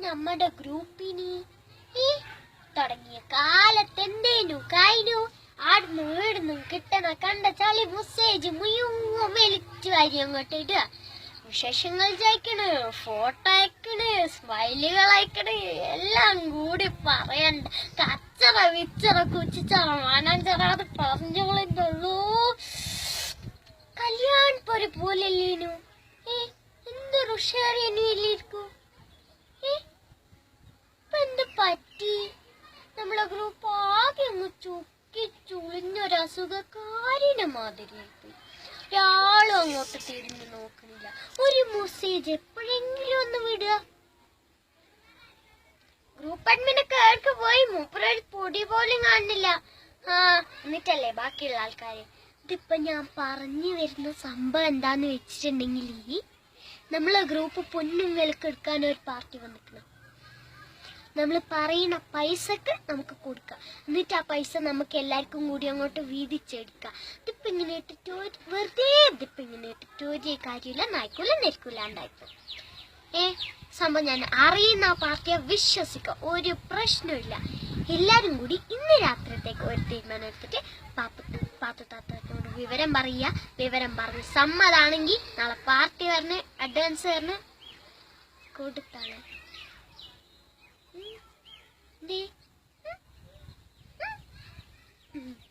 നമ്മുടെ ഗ്രൂപ്പിന് തുടങ്ങിയ കാലത്തെന്തേനു കഴിഞ്ഞു ആടുന്നു വീടുന്നു കിട്ടണ കണ്ട ചളി മെസ്സേജ് മുഴുവൻ വലിച്ചു വാരി അങ്ങോട്ട് ഇടുക. വിശേഷങ്ങൾ ജയിക്കണ്, ഫോട്ടോ അയക്കണ്, സ്മൈലുകൾ അയക്കണ്, എല്ലാം കൂടി പറയണ്ട. കച്ചറ വിച്ചറ കുച്ചിച്ചറ മാനാഞ്ചറാത് പറഞ്ഞോളൂ. കല്യാൺപൊരു പോലല്ലേനു. എന്തൊരു ഉഷാറിയനും ഇല്ലിരിക്കൂ. ഇപ്പൊ എന്ത് പറ്റി? നമ്മളെ ഗ്രൂപ്പ് ആകെ അങ്ങ് ചുക്കി ചുളിഞ്ഞൊരസുഖക്കാരിനെ മാതിരി ഒരാളും അങ്ങോട്ട് തിരിഞ്ഞു നോക്കണില്ല. ഒരു മെസ്സേജ് എപ്പോഴെങ്കിലും ഒന്ന് വിടുക. ഗ്രൂപ്പ് അഡ്മിനെ കേൾക്ക് പോയി മൂപ്പരൊരു പൊടി പോലും കാണുന്നില്ല. എന്നിട്ടല്ലേ ബാക്കിയുള്ള ആൾക്കാര്. ഇതിപ്പൊ ഞാൻ പറഞ്ഞു വരുന്ന സംഭവം എന്താന്ന് വെച്ചിട്ടുണ്ടെങ്കിൽ, നമ്മളെ ഗ്രൂപ്പ് പൊന്നും വിലക്കെടുക്കാൻ ഒരു പാർട്ടി വന്നിക്കണം. നമ്മൾ പറയുന്ന പൈസക്ക് നമുക്ക് കൊടുക്കാം. എന്നിട്ട് ആ പൈസ നമുക്ക് എല്ലാവർക്കും കൂടി അങ്ങോട്ട് വീതിച്ചെടുക്കാം. ഇതിപ്പോ ഇങ്ങനെ ഇട്ടിട്ട് വെറുതെ ഇതിപ്പോ ഇങ്ങനെ ഇട്ടിട്ട് ഒരു കാര്യമില്ല, നായിക്കൂല നെരിക്കൂലാണ്ടായിപ്പോ. സംഭവം ഞാൻ അറിയുന്ന ആ പാർട്ടിയെ വിശ്വസിക്കുക, ഒരു പ്രശ്നമില്ല. എല്ലാരും കൂടി ഇന്ന് രാത്രിത്തേക്ക് ഒരു തീരുമാനം എടുത്തിട്ട് പാത്തു താത്തോട് വിവരം പറയുക. വിവരം പറഞ്ഞ് സമ്മതാണെങ്കിൽ നാളെ പാർട്ടി പറഞ്ഞ് അഡ്വാൻസ് പറഞ്ഞ് കൊടുത്താണ്. Mm-hmm.